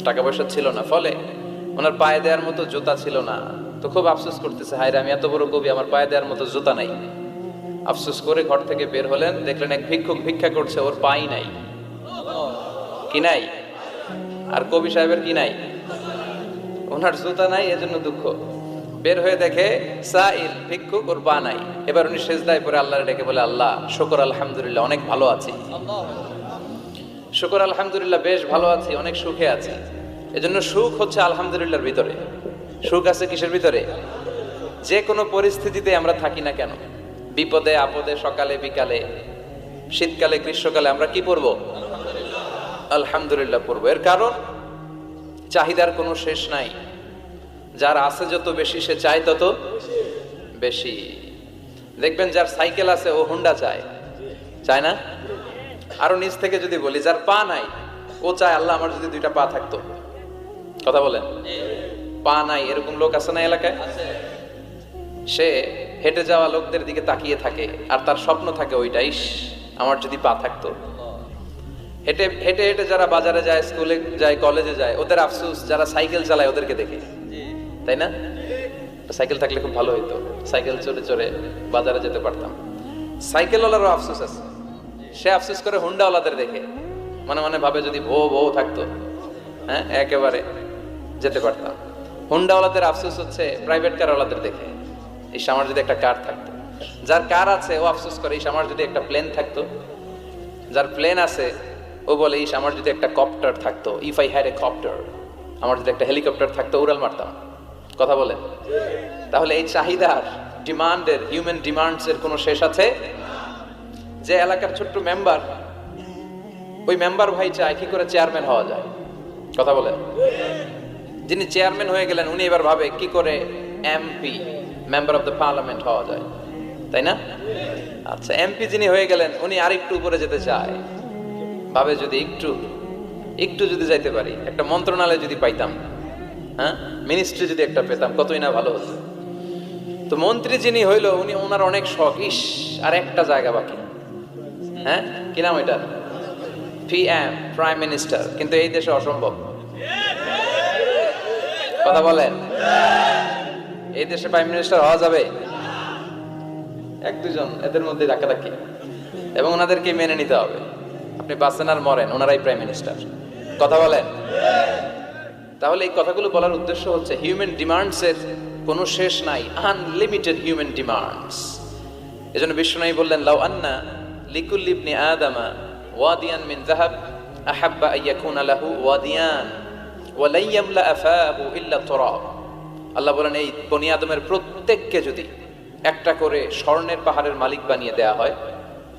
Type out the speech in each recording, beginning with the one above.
টাকা পয়সা ছিল না, ফলে ওনার পায়ে দেওয়ার মতো জুতা ছিল না। তো খুব আফসোস করতেছে, হায়রে আমি এত বড় কবি, আমার পায়ে দেওয়ার মতো জুতা নাই। আফসোস করে ঘর থেকে বের হলেন, দেখলেন এক ভিক্ষুক ভিক্ষা করছে, ওর পাই নাই। কি নাই? আর কবি সাহেবের কি নাই? ওনার জুতা নাই, এজন্য দুঃখ। বের হয়ে দেখে সাইল ভিক্ষুক, ওর পা নাই। এবার উনি সেজদায় পড়ে আল্লাহর ডেকে বলে, আল্লাহ শুকর আলহামদুলিল্লাহ, অনেক ভালো আছি। শুকর আলহামদুলিল্লাহ, বেশ ভালো আছি, অনেক সুখে আছি। এজন্য সুখ হচ্ছে আলহামদুলিল্লাহর ভিতরে। সুখ আছে কিসের ভিতরে? যে কোনো পরিস্থিতিতে আমরা থাকি না কেন, বিপদে আপদে, সকালে বিকালে, শীতকালে গ্রীষ্মকালে, আমরা কি পড়বো? আলহামদুলিল্লাহ পড়বো। এর কারণ চাহিদার কোনো শেষ নাই। যার আছে যত বেশি, সে চায় তত বেশি। দেখবেন যার সাইকেল আছে ও হুন্ডা চায়, চায় না? আরো নিচ থেকে যদি বলি, যার পা নাই ও চায় আল্লাহ আমার যদি দুইটা পা থাকতো। কথা বলেন, পা নাই এরকম লোক আছে না এলাকায়? সে হেঁটে যাওয়া লোকদের দিকে তাকিয়ে থাকে আর তার স্বপ্ন থাকে ওইটাই, আমার যদি পা থাকতো। হেঁটে হেঁটে হেঁটে যারা বাজারে যায়, স্কুলে যায়, কলেজে যায়, ওদের আফসোস যারা সাইকেল চালায় ওদেরকে দেখে, তাই না? সাইকেল থাকলে খুব ভালো হইতো, সাইকেল চড়ে চড়ে বাজারে যেতে পারতাম। সাইকেলওয়ালারও আফসোস আছে, সে আফসোস করে হুন্ডাওয়ালাদের দেখে, মনে মনে ভাবে যদি বউ থাকতো, হ্যাঁ একেবারে যেতে পারতাম। হুন্ডাওয়ালাদের আফসোস হচ্ছে প্রাইভেট কারওয়ালাদের দেখে, এই আমার যদি একটা কার থাকতো। যার কার আছে ও আফসোস করে, এই আমার যদি একটা প্লেন থাকতো। যার প্লেন আছে ও বলে, ইস আমার যদি একটা কপ্টার থাকতো, if I had a copter, আমার যদি একটা হেলিকপ্টার থাকতো উড়াল মারতাম। কথা বলেন। তাহলে এই চাহিদার, ডিমান্ডের, হিউম্যান ডিমান্ডস এর কোনো শেষ আছে? যে এলাকার ছোট্ট মেম্বার, ওই মেম্বার ভাই চায় কি করে চেয়ারম্যান হওয়া যায়। কথা বলেন। যিনি চেয়ারম্যান হয়ে গেলেন উনি এবার ভাবে কি করে MP, member of the parliament হওয়া যায়, তাই না? আচ্ছা, এমপি যিনি হয়ে গেলেন উনি আরেকটু উপরে যেতে চায়, ভাবে যদি একটু যদি যাইতে পারি, একটা মন্ত্রণালয় যদি পাইতাম, হ্যাঁ মিনিস্ট্রি যদি একটা পেতাম, কতই না ভালো হতো। তো মন্ত্রী যিনি হইলো উনি, ওনার অনেক শখ, ইস আর একটা জায়গা বাকি, হ্যাঁ কি নাম এটা, পিএম, প্রাইম মিনিস্টার। কিন্তু এই দেশে অসম্ভব। কথা বলেন, এই দেশে প্রাইম মিনিস্টার হওয়া যাবে? এক দুজন এদের মধ্যে ধাক্কাধাক্কি, এবং ওনাদেরকে মেনে নিতে হবে। আপনি বাঁচেন আর মরেন, ওনারাই প্রাইম মিনিস্টার। কথা বলেন। তাহলে এই কথাগুলো বলার উদ্দেশ্য হচ্ছে হিউম্যান ডিমান্ডস এর কোনো শেষ নাই, আনলিমিটেড হিউম্যান ডিমান্ডস। এজন্য বিষ্ণু বললেন, লাউ আন্না লিকুল্লি ইবনি আদামা ওয়াদিয়ান মিন যাহাব আহাব্বা আইয়াকুনা লাহু ওয়াদিয়ান ওয়া লা ইয়ামলা আফাহু ইল্লা তুরাব। আল্লাহ বলেন, এই বনি আদমের প্রত্যেককে যদি একটা করে স্বর্ণের পাহাড়ের মালিক বানিয়ে দেয়া হয়।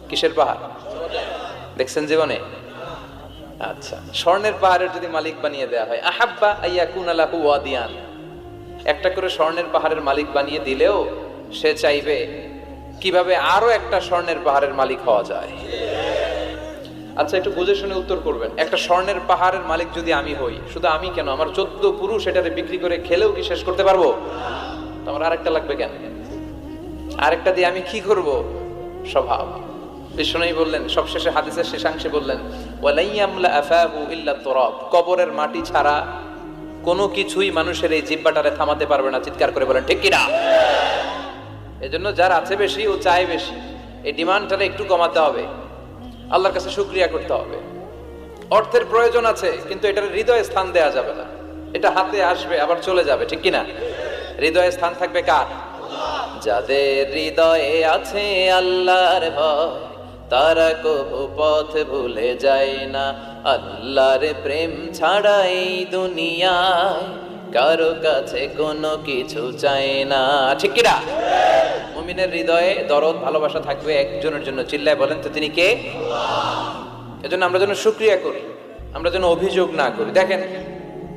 কিসের পাহাড় দেখছেন জীবনে? আচ্ছা, স্বর্ণের পাহাড়ের যদি মালিক বানিয়ে দেয়া হয়, আহাব্বা আইয়াকুনা লাহু ওয়াদিয়ান, একটা করে স্বর্ণের পাহাড়ের মালিক বানিয়ে দিলেও সে চাইবে কিভাবে আরো একটা স্বর্ণের পাহাড়ের মালিক হওয়া যায়। আচ্ছা, একটু বুঝে শুনে উত্তর করবেন। একটা স্বর্ণের পাহাড়ের মালিক যদি আমি হই, শুধু আমি কেন, আমার 14 পুরুষ এটারে বিক্রি করে খেলেও কি শেষ করতে পারবো? তো আমার আরেকটা লাগবে কেন? আরেকটা দিয়ে আমি কি করব? স্বভাব। বিষ্ণু বললেন সবশেষে, হাদিসের শেষাংশে বললেন, ওয়ালা ইয়ামলা আফাহু ইল্লা তুরাব, কবরের মাটি ছাড়া কোনো কিছুই মানুষের এই জিহ্বাটারে থামাতে পারবে না। চিৎকার করে বলেন ঠিক কিনা? এজন্য যার আছে বেশি ও চায় বেশি, এই ডিমান্ডটারে একটু কমাতে হবে, আল্লাহর কাছে শুকরিয়া করতে হবে। অর্থের প্রয়োজন আছে, কিন্তু এটার হৃদয়ে স্থান দেয়া যাবে না। এটা হাতে আসবে আবার চলে যাবে, ঠিক কিনা? হৃদয়ে স্থান থাকবে কার? যাদের হৃদয়ে আছে আল্লাহর ভয়, তারা কবু পথ ভুলে যায় না। আল্লাহর প্রেম ছাড়া এই দুনিয়ায় কারো কাছে কোনো কিছু চায় না, ঠিক কিনা? মুমিনের হৃদয়ে দরদ, ভালোবাসা থাকবে একজনের জন্য। চিল্লায় বলেন তো তিনি কে? এজন্য আমরা যেন শুকরিয়া করি, আমরা যেন অভিযোগ না করি। দেখেন,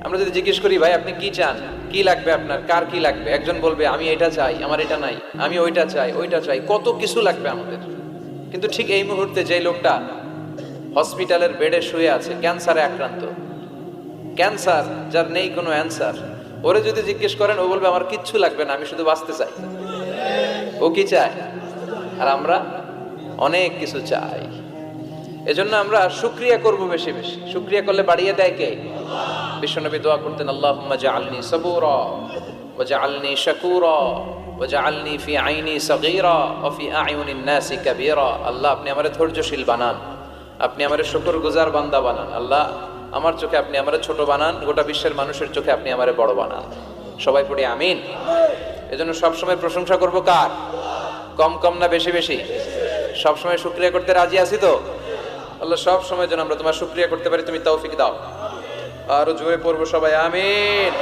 আমরা যদি জিজ্ঞেস করি, ভাই আপনি কি চান, কি লাগবে আপনার, কার কি লাগবে, একজন বলবে আমি এটা চাই, আমার এটা নাই, আমি ওইটা চাই, কত কিছু লাগবে আমাদের। কিন্তু ঠিক এই মুহূর্তে যে লোকটা হসপিটালের বেডে শুয়ে আছে, ক্যান্সারে আক্রান্ত, ক্যান্সার যার নেই কোনো অ্যান্সার, ওরে যদি জিজ্ঞেস করেন ও বলবে আমার কিচ্ছু লাগবে না, আমি শুধু বাঁচতে চাই। ও কি চায়? আর আমরা অনেক কিছু চাই। এজন্য আমরা শুকরিয়া করব বেশি বেশি। শুকরিয়া করলে বাড়িয়ে দেয় কে? বিশ্বনবী দোয়া করতেন, আল্লাহুম্মা জাআলনি সাবুরা ওয়া জাআলনি শাকুরা ওয়া জাআলনি ফি আইনি সাগীরা ওয়া ফি আ'য়ুনিন নাসি কাবীরা। আল্লাহ, আপনি আমারে ধৈর্যশীল বানান, আপনি আমারে শুকরগুজার বান্দা বানান। আল্লাহ, আমার চোখে আপনি আমারে ছোট বানান, গোটা বিশ্বের মানুষের চোখে আপনি আমারে বড় বানান। সবাই পড়ি আমিন। এজন্য সবসময় প্রশংসা করব কার? কম কম না বেশি বেশি? সবসময় শুকরিয়া করতে রাজি আছি তো? আল্লাহ সব সময় যেন আমরা তোমার শুকরিয়া করতে পারি, তুমি তৌফিক দাও। আরো জোরে পড়বো সবাই আমিন।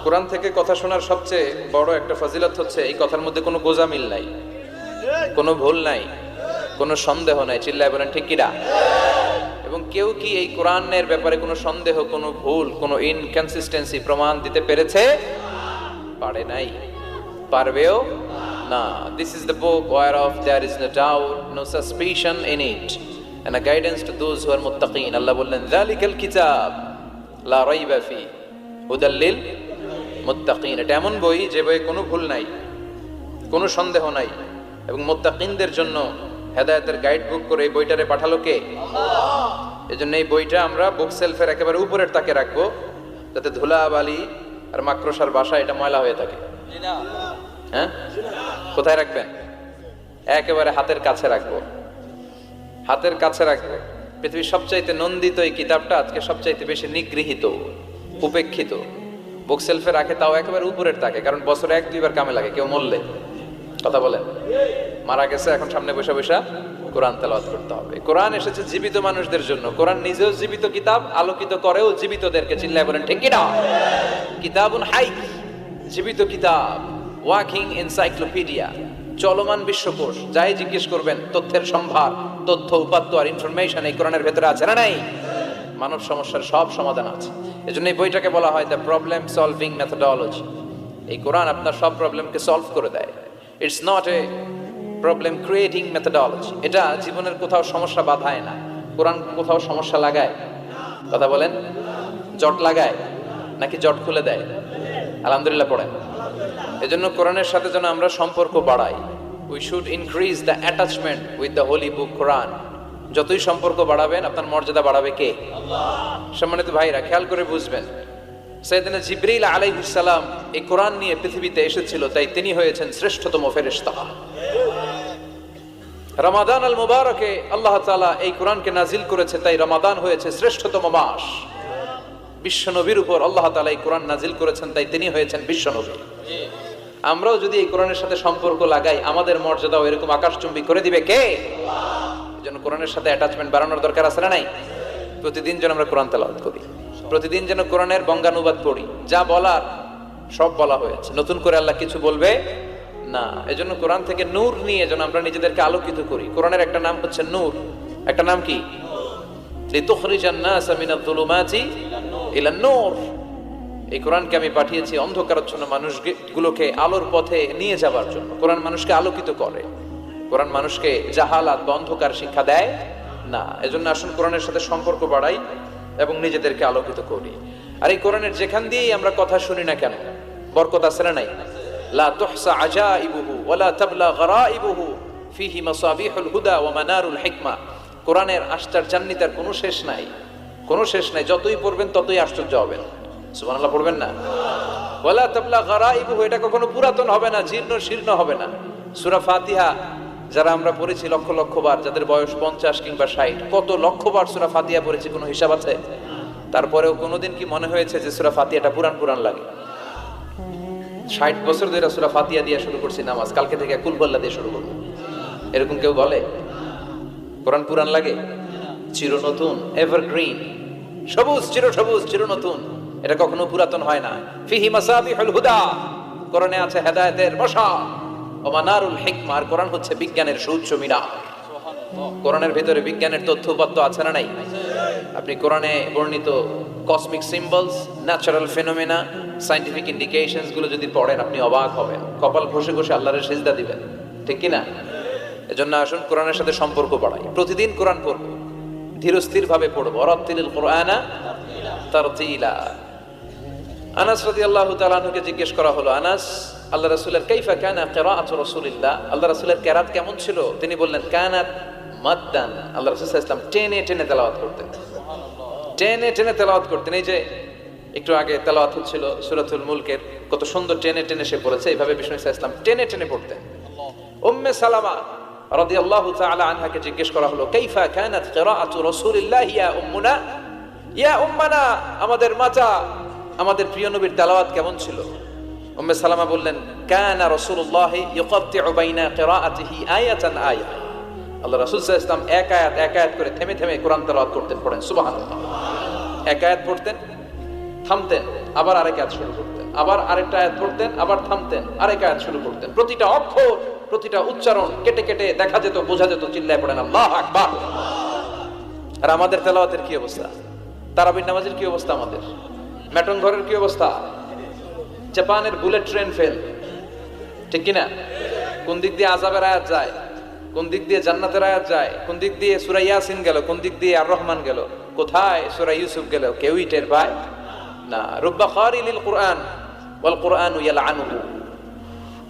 কোরআন থেকে কথা শোনার সবচেয়ে বড় একটা ফজিলত হচ্ছে এই কথার মধ্যে কোনো গোজামিল নাই, কোনো ভুল নাই, কোনো সন্দেহ নাই। চিল্লায় বলেন ঠিক কিনা? এবং কেউ কি এই কোরআনের ব্যাপারে কোনো সন্দেহ, কোনো ভুল, কোনো ইনকনসিস্টেন্সি প্রমাণ দিতে পেরেছে? পারে নাই, পারবেও না। This is the book whereof there is no doubt, no suspicion in it, and a guidance to those who are muttaqin. আল্লাহ বললেন, যালিকাল কিতাব লা রাইবা ফি হুদাল লিল মুত্তাকিন। এটা এমন বই যে বইয়ে কোনো ভুল নাই, কোনো সন্দেহ নাই, এবং মুত্তাকিনদের জন্য হেদায়েতের গাইড বুক করে এই বইটারে পাঠালো কে? আল্লাহ। এজন্য এই বইটা আমরা বুক সেলফের একেবারে উপরের তাকে রাখবো, যাতে ধুলা বালি আর মাকড়সার বাসা এটা ময়লা হয়ে থাকে। হ্যাঁ, কোথায় রাখবেন? একেবারে হাতের কাছে রাখবো, হাতের কাছে রাখবো। পৃথিবীর সবচাইতে নন্দিত এই কিতাবটা আজকে সবচাইতে বেশি নিগৃহীত, উপেক্ষিত। বুক সেলফে রাখে, তাও একেবারে উপরের তাকে, কারণ বছরে 1-2 বার কামে লাগে। কেউ মরলে, কথা বলেন, মারা গেছে, এখন সামনে বসে বসে কোরআন তেলাওয়াত করতে হবে। কোরআন এসেছে জীবিত মানুষদের জন্য। কোরআন নিজেও জীবিত কিতাব, আলোকিত করেও জীবিতদেরকে। চিল্লায় বলেন ঠিক কি না? কিতাবুন হাই, জীবিত কিতাব, ওয়াকিং এনসাইক্লোপিডিয়া, চলমান বিশ্বকোষ। যাই জিজ্ঞেস করবেন তথ্যের সম্ভার, তথ্য উপাত্ত আর ইনফরমেশন এই কোরআনের ভেতরে আছে না নাই? মানব সমস্যার সব সমাধান আছে। এজন্য এই বইটাকে বলা হয় দ্য প্রবলেম সলভিং মেথোডোলজি। এই কোরআন আপনার সব প্রবলেমকে সলভ করে দেয়। It's not a problem creating methodology. এটা জীবনের কোথাও সমস্যা বাধায় না। কোরআন কোথাও সমস্যা লাগায়? কথা বলেন, জট লাগায় নাকি জট খুলে দেয়? আলহামদুলিল্লাহ পড়েন। এজন্য কোরআনের সাথে যেন আমরা সম্পর্ক বাড়াই। We should increase the attachment with the holy book Quran. যতই সম্পর্ক বাড়াবেন আপনার মর্যাদা বাড়াবে কে? আল্লাহ। সম্মানিত ভাইরা, খেয়াল করে বুঝবেন, সাইয়েদনা জিবরিল আলাইহিস সালাম এই কোরআন নিয়ে পৃথিবীতে এসেছিল, তাই তিনি হয়েছেন শ্রেষ্ঠতম ফেরেশতা। রমাদান আল মুবারকে আল্লাহ তাআলা এই কোরআনকে নাজিল করেছে, তাই রমাদান হয়েছে শ্রেষ্ঠতম মাস। বিশ্ব নবীর উপর আল্লাহ তাআলা এই কোরআন নাজিল করেছেন, তাই তিনি হয়েছেন বিশ্ব নবী। আমরাও যদি এই কোরআনের সাথে সম্পর্ক লাগাই, আমাদের মর্যাদাও এরকম আকাশচুম্বী করে দিবে কে? আল্লাহ। এজন্য কোরআনের সাথে অ্যাটাচমেন্ট বাড়ানোর দরকার আছে না নাই? প্রতিদিন যেন আমরা কোরআন তেলাওয়াত করি, প্রতিদিন যেন কোরআনের বঙ্গানুবাদ পড়ি। যা বলার সব বলা হয়েছে, নতুন করে আল্লাহ কিছু বলবে না। এজন্য কোরআন থেকে নূর নিয়ে যেন আমরা নিজেদেরকে আলোকিত করি। কোরআনের একটা নাম হচ্ছে নূর, একটা নাম কি? লিতুখরিজান নাসা মিনাজ যুলুমাতি ইলান নূর। এই কোরআনকে আমি পাঠিয়েছি অন্ধকারাচ্ছন্ন মানুষগুলোকে আলোর পথে নিয়ে যাবার জন্য। কোরআন মানুষকে আলোকিত করে, কোরআন মানুষকে জাহালাত বা অন্ধকার শিক্ষা দেয় না। এজন্য আসুন কোরআনের সাথে সম্পর্ক বাড়াই এবং নিজেদেরকে আলোকিত করি। আর এই কোরআনের যেখান দিয়েই আমরা কথা শুনি না কেন, বরকত আছে না নাই? লা তুহসা আজাইবুহু ওয়ালা তাবলা গরাইবুহু ফিহি মাসাবিহুল হুদা ওয়া মানারুল হিকমা। কোরআনের আশ্চর্যান্বিতার কোনো শেষ নাই, কোনো শেষ নাই। যতই পড়বেন ততই আশ্চর্য হবেন। সুবহানাল্লাহ পড়বেন না? ওয়ালা তাবলা গরাইবুহু, এটা কখনো পুরাতন হবে না, জীর্ণ শীর্ণ হবে না। সূরা ফাতিহা যারা আমরা পড়েছি লক্ষ লক্ষ বার, যাদের বয়স 50 কিংবা 60, কত লক্ষ বার সূরা ফাতিহা পড়েছি, কোনো হিসাব আছে? তারপরেও কোনোদিন কি মনে হয়েছে যে সূরা ফাতিহাটা পুরান পুরান লাগে? 60 বছর ধরে সূরা ফাতিহা দিয়ে শুরু করছি নামাজ, কালকে থেকে কুল হুয়াল্লাহ দিয়ে শুরু করব, এরকম কেউ বলে? কোরআন পুরান লাগে? চির নতুন, এভারগ্রিন, সবুজ, চির সবুজ, চির নতুন। এটা কখনো পুরাতন হয় না। ফিহি মাসাবিহুল হুদা, কোরআনে আছে হেদায়েতের বসা, ওয়া মানারুল হিকমা, আর কোরআন হচ্ছে বিজ্ঞানের সুউচ্চ মিনার। কোরআনের ভিতরে বিজ্ঞানের তথ্য উপাত্ত আছে না নাই? আপনি কোরআনে বর্ণিত cosmic symbols, natural phenomena, scientific indications গুলো যদি পড়েন আপনি অবাক হবেন, কপাল ঘষে ঘষে আল্লাহর সিজদা দিবেন, ঠিক কি না? এজন্য আসুন কোরআনের সাথে সম্পর্ক বাড়াই। প্রতিদিন কোরআন পড়ব, ধীরস্থির ভাবে পড়ব। রাত্তিলিল কুরআনা তারতিলা। আনাস রাদিয়াল্লাহু তাআলা আনহুকে জিজ্ঞেস করা হলো, আনাস, আল্লাহ রাসূলের কাইফা কানা কিরাআতু রাসূলিল্লাহ, আল্লাহ রাসূলের কিরাত কেমন ছিল? তিনি বললেন, কানাত মাদ্দান, আল্লাহ রাসূল সাল্লাল্লাহু আলাইহি ওয়াসাল্লাম টেনে টেনে তেলাওয়াত করতেন। টেনে টেনে তেলাওয়াত করতেন। এই যে একটু আগে তেলাওয়াত হচ্ছিল সূরাতুল মুলকের, কত সুন্দর টেনে টেনে সে পড়েছে। এইভাবে বিষ্ণু ইসলাম টেনে টেনে পড়তেন। উম্মে সালামা রাদিয়াল্লাহু তাআলা আনহাকে জিজ্ঞেস করা হলো, কাইফা কানাত কিরাআতু রাসূলিল্লাহ ইয়া উম্মুনা, ইয়া উম্মানা, আমাদের মাতা, আমাদের প্রিয় নবীর তেলাওয়াত কেমন ছিল? উম্মে সালামা বললেন, কানা রাসূলুল্লাহ ইউকাত্তিউ বাইনা কিরাআতিহি আয়াতান আয়া। আল্লাহ রাসূল সাল্লাল্লাহু আলাইহি ওয়াসাল্লাম এক আয়াত করে থেমে থেমে কোরআন তেলাওয়াত করতেন। পড়েন সুবহানাল্লাহ। এক আয়াত পড়তেন, থামতেন, আবার আরেক আয়াত শুরু করতেন, আবার আরেকটা আয়াত পড়তেন, আবার থামতেন, আরেক আয়াত শুরু করতেন। প্রতিটা অক্ষর, প্রতিটা উচ্চারণ কেটে কেটে দেখা যেত, বোঝা যেত। চিল্লায় পড়েন আল্লাহু আকবার। আর আমাদের তেলাওয়াতের কি অবস্থা? তারাবির নামাজের কি অবস্থা? আমাদের মেটন ঘরের কি অবস্থা? জাপানের বুলেট ট্রেন ফেল, ঠিক কিনা? কোন দিক দিয়ে আযাবের আয়াত যায়, কোন দিক দিয়ে জান্নাতের আয়াত যায়, কোন দিক দিয়ে সূরা ইয়াসিন গেল, কোন দিক দিয়ে আর রহমান গেল, কোথায় সূরা ইউসুফ গেল, কেউই টের পায় না। রুব্বা কারিলিল কুরআন ওয়াল কুরআনু ইয়ালআনুহু।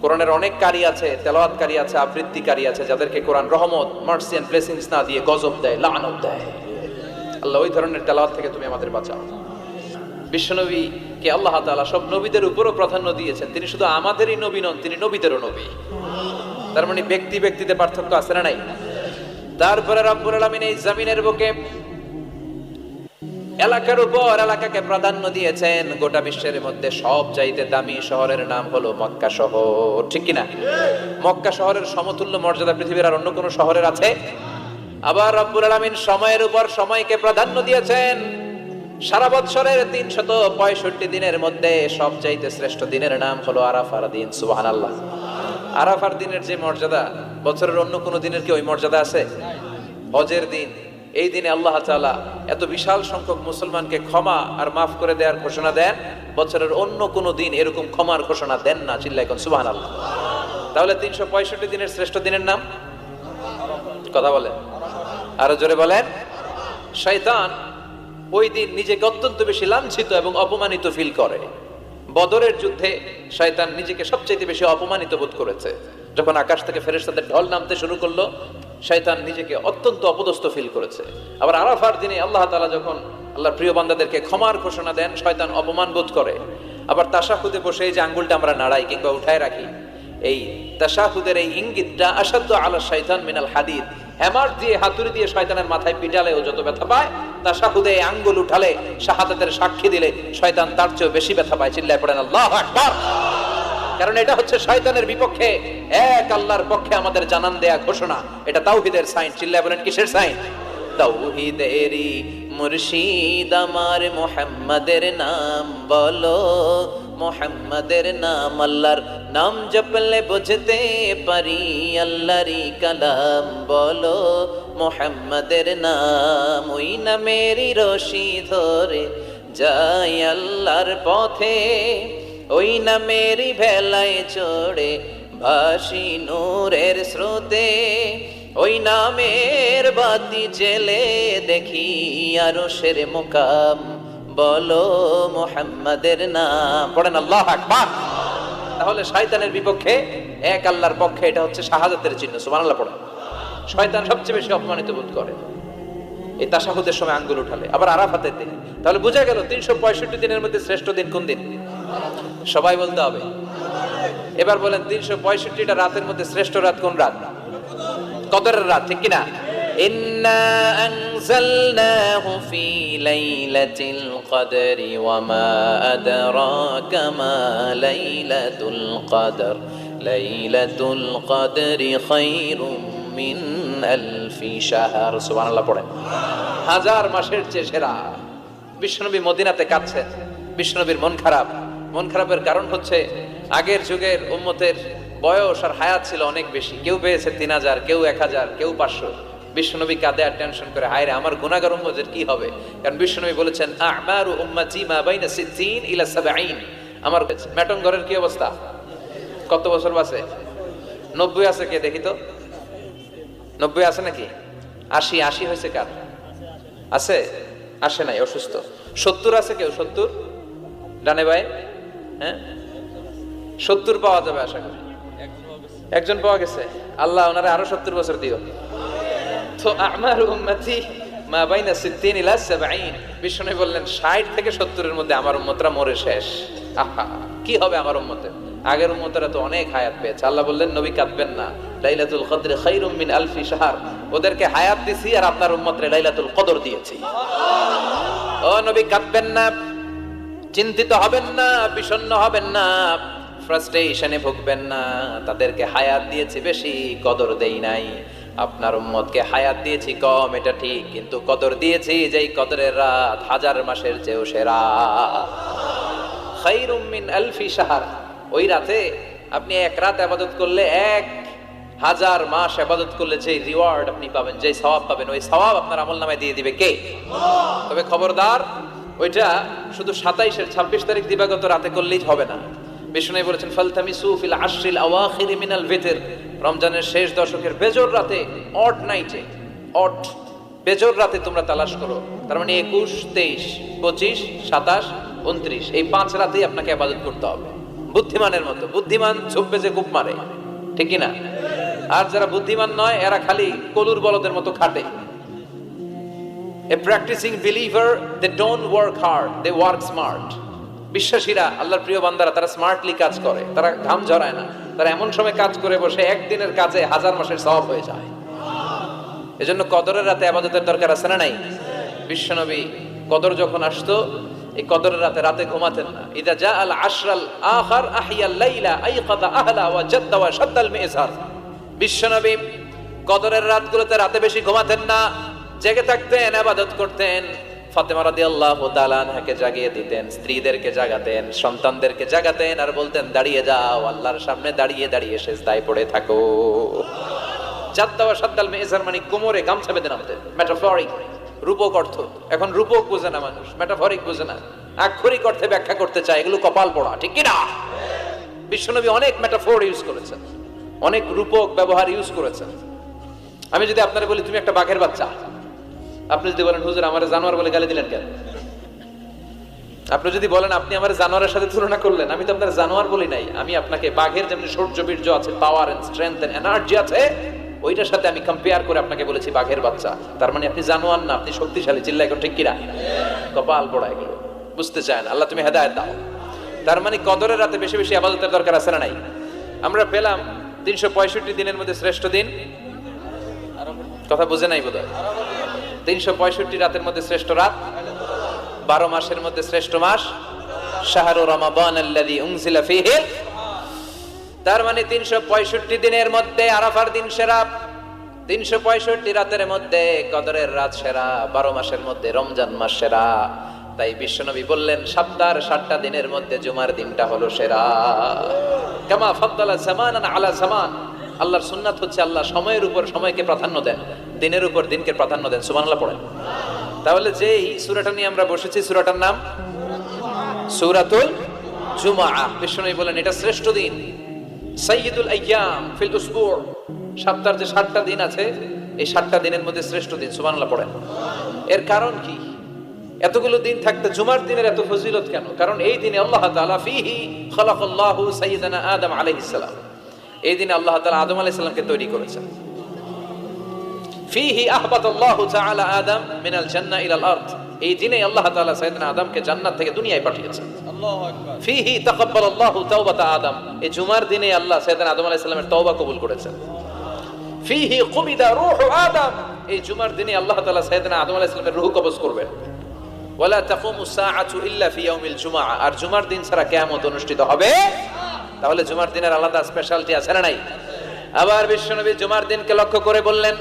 কোরআনের অনেক কারি আছে, তেলাওয়াতকারী আছে, আবৃত্তিকারী আছে, যাদেরকে কোরআন রহমত, মার্সি এন্ড ব্লেসিংস না দিয়ে গজব দেয়, লাআনত দেয়। আল্লাহ ওই ধরনের তেলাওয়াত থেকে তুমি আমাদের বাঁচাও। বিশ্বনবীকে আল্লাহ তাআলা সব নবীদের উপরও প্রাধান্য দিয়েছেন। তিনি শুধু আমাদেরই নবী নন, তিনি নবীদেরও নবী। তার মানে ব্যক্তিতে পার্থক্য আছে না নাই? তারপরে রব্বুল আলামিন এই জমিনের বুকে এলাকার উপর এলাকাকে প্রাধান্য দিয়েছেন। গোটা বিশ্বের মধ্যে সব চাইতে দামি শহরের নাম হলো মক্কা শহর, ঠিক কিনা? মক্কা শহরের সমতুল্য মর্যাদা পৃথিবীর আর অন্য কোন শহরের আছে? আবার রব্বুল আলামিন সময়ের উপর সময়কে প্রাধান্য দিয়েছেন। সারা বছরের 365 দিনের মধ্যে সবচাইতে শ্রেষ্ঠ দিনের নাম হলো আরাফার দিন। সুবহানাল্লাহ। আরাফার দিনের যে মর্যাদা, বছরের অন্য কোন দিনের কি ওই মর্যাদা আছে? হজের দিন, এই দিনে আল্লাহ তাআলা এত বিশাল সংখ্যক মুসলমানকে ক্ষমা আর মাফ করে দেওয়ার ঘোষণা দেন। বছরের অন্য কোন দিন এরকম ক্ষমার ঘোষণা দেন না। চিল্লায় কোন সুবহানাল্লাহ। তাহলে 365 দিনের শ্রেষ্ঠ দিনের নাম কথা বলেন, আরো জোরে বলেন। শয়তান ওই দিন নিজেকে অত্যন্ত বেশি লাঞ্ছিত এবং অপমানিত ফিল করে। বদরের যুদ্ধে শয়তান নিজেকে সবচেয়ে বেশি অপমানিত বোধ করেছে। যখন আকাশ থেকে ফেরেশতাদের ঢল নামতে শুরু করলো, শয়তান নিজেকে অত্যন্ত অপদস্থ ফিল করেছে। আবার আরাফার দিনে আল্লাহ তাআলা যখন আল্লাহর প্রিয় বান্দাদেরকে ক্ষমার ঘোষণা দেন, শয়তান অপমান বোধ করে। আবার তাশাহুদে বসে এই যে আঙ্গুলটা আমরা নাড়াই কিংবা উঠায় রাখি, এই তাশাহুদের এই ইঙ্গিতটা আসাদ্দু আলা শাইতান মিনাল হাদিদ। হ্যামার দিয়ে, হাতুড়ি দিয়ে শয়তানের মাথায় পিটালেও যত ব্যথা পায়, তাশাহুদে এই আঙ্গুল উঠালে, শাহাদাতের সাক্ষী দিলে শয়তান তার চেয়েও বেশি ব্যথা পায়। চিল্লায় পড়েন আল্লাহু আকবার। কারণ এটা হচ্ছে শয়তানের বিপক্ষে এক আল্লাহর পক্ষে আমাদের জানান দেয়া ঘোষণা। এটা তাওহীদের সাইন। চিল্লায় বলেন কিসের সাইন? তাওহীদেরই মুর্শিদ আমার মুহাম্মাদের নাম বলো, মুহাম্মাদের নাম। আল্লাহর নাম জপলে বুঝতে পারি আল্লাহরই কালাম বলো, মুহাম্মাদের নাম। ওই নামেরই রশি ধরে যাই আল্লাহর পথে, ওই নামেরই ভেলায় চড়ে ভাসি নূরের স্রোতে, ওই নামের বাতি জেলে দেখি আরশের মুকাম বলো, মুহাম্মাদের নাম। পড়েন আল্লাহু আকবার। তাহলে শয়তানের বিপক্ষে এক আল্লাহর পক্ষে এটা হচ্ছে শাহাদাতের চিহ্ন। সুবহানাল্লাহ পড়েন। শয়তান সবচেয়ে বেশি অপমানিত বোধ করে এই তাশাহুদের সময় আঙ্গুল উঠালে, আবার আরাফাতের দিন। তাহলে বোঝা গেল 365 দিনের মধ্যে শ্রেষ্ঠ দিন কোন দিন? সবাই বলতে হবে। এবার বলেন 365টা রাতের মধ্যে শ্রেষ্ঠ রাত কোন রাত? কদরের রাত, ঠিক কিনা? ইন্না আনজালনাহু ফি লাইলাতিল কদরি ওয়া মা আদরাকা মা লাইলাতুল কদর, লাইলাতুল কদরি খায়রুম মিন আলফি শাহর। সুবহানাল্লাহ পড়েন। হাজার মাসের চেয়ে সেরা। বিশ্বনবী মদিনাতে কাঁদছেন। বিশ্বনবীর মন খারাপ। মন খারাপের কারণ হচ্ছে আগের যুগের উম্মতের বয়স আর হায়াত ছিল অনেক বেশি। কেউ পেয়েছে 3000, কেউ 1000, কেউ 500। বিশ্বনবী কাঁদে আর টেনশন করে, হায় রে আমার গুনাহগার উম্মতের কি হবে? কারণ বিশ্বনবী বলেছেন, আমারু উম্মতি মা বাইনা 60 ইলা 70। আমার মেটন ঘরের কি অবস্থা? কত বছর বাঁচে? 90 আছে কে দেখি তো? 90 আছে নাকি? 80 হয়েছে কার? আছে? আসে নাই, অসুস্থ। 70 আছে কেউ? 70 ডানে ভাই? হ্যাঁ, 70 পাওয়া যাবে আশা করি। একজন পাওয়া গেছে। আল্লাহ ওনারে আরো 70 বছর দিও। তো আমার উম্মতি মা বাইনা 60 ইলা 70। বিষ্ণু বললেন 60 থেকে 70 এর মধ্যে আমার উম্মতরা মরে শেষ। আহা, কি হবে আমার উম্মতের? আগের উম্মতরা তো অনেক হায়াত পেয়েছে। আল্লাহ বললেন নবী কাঁদবেন না, লাইলাতুল কদর খায়রুম মিন আলফি শাহর। ওদেরকে হায়াত দিছি আর আপনার উম্মতরে লাইলাতুল কদর দিয়েছি। ও নবী কাঁদবেন না, চিন্তিত হবেন না, বিষণ্ণ হবেন না, ফ্রাস্ট্রেশনে ভুগবেন না। তাদেরকে হায়াত দিয়েছি বেশি, কদর দেই নাই। আপনার উম্মতকে হায়াত দিয়েছি কম, এটা ঠিক, কিন্তু কদর দিয়েছি যেই কদরের রাত 1000 মাসের চেয়েও সেরা। খায়রুম মিন আলফি শাহর। ওই রাতে আপনি এক রাত ইবাদত করলে 1000 মাস ইবাদত করলে যে রিওয়ার্ড আপনি পাবেন, যে সওয়াব পাবেন, ওই সওয়াব আপনার আমলনামায় দিয়ে দিবে কে? তবে খবরদার, ওইটা শুধু 27 এর 26 তারিখ দিবাগত রাতে করলেই হবে না। বিষ্ণু বলেছেন ফালতামিসু ফিল আশরিল আওয়াখির মিনাল ভিতর। রমজানের শেষ দশকের বেজর রাতে, অড নাইটে, অড বেজর রাতে তোমরা তালাশ করো। তার মানে 21, 23, 25, 27, 29 এই 5 রাতেই আপনাকে ইবাদত করতে হবে বুদ্ধিমানের মতো। বুদ্ধিমান ঝুপবে যে কূপ মারে, ঠিক কি না? আর যারা বুদ্ধিমান নয় এরা খালি কলুর বলদের মতো খাটে। A practicing believer, they don't work hard, they work smart. বিশ্বাসীরা, আল্লাহর প্রিয় বান্দারা, তারা স্মার্টলি কাজ করে, তারা ঘাম ঝরায় না। তারা এমন সময় কাজ করে বসে একদিনের কাজে 1000 মাসের সওয়াব হয়ে যায়। এজন্য কদরের রাতে ইবাদতের দরকার আছে না নাই? বিশ্বনবী কদর যখন আসতো, এই কদরের রাতে ঘুমাতেন না। ইদা জা আল আশরাল আখার আহিয়াল লাইলা আইকাদা আহলা ওয়া জাদ্দা ওয়া শাদ্দাল মিজার। বিশ্বনবী কদরের রাতগুলোতে রাতে বেশি ঘুমাতেন না, জেগে থাকতেন, ইবাদত করতেন। ফাতেমা রাদিয়াল্লাহু তাআলা আনহাকে জাগিয়ে দিতেন, স্ত্রীদেরকে জাগাতেন, সন্তানদেরকে জাগাতেন, আর বলতেন দাঁড়িয়ে যাও, আল্লাহর সামনে দাঁড়িয়ে দাঁড়িয়ে সিজদায় পড়ে থাকো। জাদ্দা ওয়া শাদ্দাল মিজার মানে কোমরে গামছা বেঁধে নামতেন। মেটাফরিক, রূপক অর্থ। এখন রূপক বোঝে না মানুষ, মেটাফরিক বোঝে না, আক্ষরিক অর্থে ব্যাখ্যা করতে চায়, এগুলো কপাল পোড়া, ঠিক কি না? বিশ্বনবী অনেক মেটাফর ইউজ করেছেন, অনেক রূপক ব্যবহার ইউজ করেছেন। আমি যদি আপনারা বলি তুমি একটা বাঘের বাচ্চা, আপনি যদি বলেন হুজুর আমারে জানোয়ার বলে গালি দিলেন কেন? আপনি যদি বলেন আপনি আমার জানোয়ারের সাথে তুলনা করলেন, আমি তো আপনার জানোয়ার বলি নাই, আমি আপনাকে বাঘের যেমন শৌর্য বীর্য আছে, power and strength and energy আছে, ওইটার সাথে আমি কম্পেয়ার করে আপনাকে বলেছি বাঘের বাচ্চা। তার মানে আপনি জানোয়ার না, আপনি শক্তিশালী। চিল্লা এখন ঠিক কিনা? কপাল পোড়া এগুলো, বুঝতে চায় না। আল্লাহ তুমি হেদায়েত দাও। তার মানে কদরের রাতে বেশি বেশি ইবাদতের দরকার আছে না নাই? আমরা পেলাম 365 দিনের মধ্যে শ্রেষ্ঠ দিন, কথা বুঝে নাই বোধহয়। 365 রাতের মধ্যে শ্রেষ্ঠ রাত, 12 মাসের মধ্যে শ্রেষ্ঠ মাস, শাহরু রমাদান আল্লাযী উনজিলা ফীহি। তার মানে 365 দিনের মধ্যে আরাফার দিন সেরা, 365 রাতের মধ্যে কদরের রাত সেরা, 12 মাসের মধ্যে রমজান মাস সেরা। তাই বিশ্বনবী বললেন সপ্তাহের 7টা দিনের মধ্যে জুমার দিনটা হলো সেরা। কামা ফাদ্দালা জামানান আলা জামান। আল্লাহর সুন্নাত হচ্ছে আল্লাহ সময়ের উপর সময়কে প্রাধান্য দেন, দিনের উপর দিনকে প্রাধান্য দেন। সুবহানাল্লাহ পড়েন। তাহলে যেই সূরাটা নিয়ে আমরা বসেছি, সূরাটার নাম সূরাতুল জুমআহ। বিশ্বনবী বলেন এটা শ্রেষ্ঠ দিন, সাইয়্যিদুল আইয়াম ফিল উসবু'। সপ্তাহের যে 7টা দিন আছে, এই 7টা দিনের মধ্যে শ্রেষ্ঠ দিন। সুবহানাল্লাহ পড়েন। এর কারণ কি? এতগুলো দিন থাকতে জুমার দিনের এত ফজিলত কেন? কারণ এই দিনে আল্লাহ তাআলা ফীহি খালাকাল্লাহু সাইয়্যিদানা আদম আলাইহিস সালাম। এই দিনে আল্লাহ তাআলা আদম আলাইহিস সালামকে তৈরি করেছেন। ফীহি আহবাতাল্লাহু তাআলা আদম মিনাল জান্নাহ ইলাল আরদ। এই দিনে আল্লাহ তাআলা সাইয়েদনা আদমকে জান্নাত থেকে দুনিয়ায় পাঠিয়েছেন। আল্লাহু আকবার। ফীহি তাকাব্বালাল্লাহু তাওবাতা আদম। এই জুমার দিনে আল্লাহ সাইয়েদনা আদম আলাইহিস সালামের তওবা কবুল করেছেন। ফীহি কুবিদা রূহু আদম। এই জুমার দিনে আল্লাহ তাআলা সাইয়েদনা আদম আলাইহিস সালামের রূহ কবজ করবেন। ওয়ালা তাকুমু সাআতু ইল্লা ফি ইয়াউমিল জুমআহ। আর জুমার দিন ছাড়া কিয়ামত অনুষ্ঠিত হবে। তাহলে জুমার দিনের আলাদা স্পেশালিটি আছে না নাই? আবার বিশ্বনবী জুমার দিনকে লক্ষ্য করে বললেন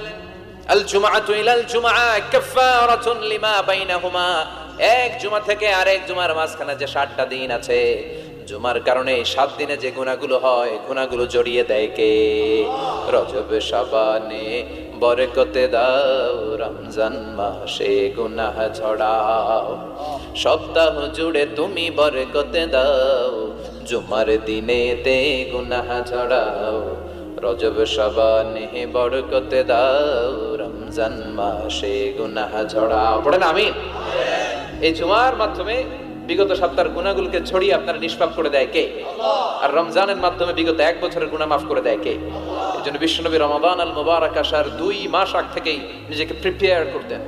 আল জুমআতু ইলাল জুমআহ কাফফারাতুন লিমা বাইনাহুমা। এক জুমা থেকে আরেক জুমার মাঝখানে যে 7টা দিন আছে, জুমার কারণে 7 দিনে যে গুনাহগুলো হয়, গুনাহগুলো জড়িয়ে দেয় কে? রজব শাবানে বরকতে দাও, রমজান মাসে গুনাহ ঝড়াও। সপ্তাহ জুড়ে তুমি বরকতে দাও, জুমার দিনেতে গুনাহ ঝড়াও। রজব শাবানে বরকতে দাও, রমজান মাসে গুনাহ ঝড়াও। পড়েন আমিন। এই জুমার মাধ্যমে বিগত সপ্তাহের গুনাহগুলোকে ছড়িয়ে আপনারা নিষ্পাপ করে দেয় কে? আল্লাহ। আর রমজানের মাধ্যমে বিগত 1 বছরের গুনাহ মাফ করে দেয় কে? এজন্য বিশ্বনবী রমাদান আল মুবারাক আসার 2 মাস আগ থেকেই নিজেকে প্রিপেয়ার করতেন,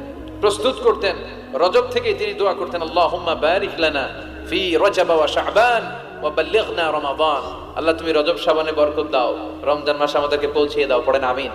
প্রস্তুত করতেন। রজব থেকে তিনি দোয়া করতেন, আল্লাহুম্মা বারিক লানা ফি রজব ওয়া শাবান ওয়া বাল্লিগনা রমাদান। আল্লাহ তুমি রজব শাবানে বরকত দাও, রমজান মাসে আমাদেরকে পৌঁছিয়ে দাও। পড়েন আমিন।